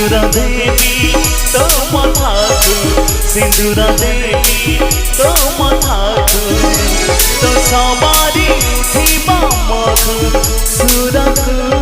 सिंदूरा देवी तो मथाकु सिंदूरा देवी तो मथाकु तो सवारी उठिबा मधु सुरकु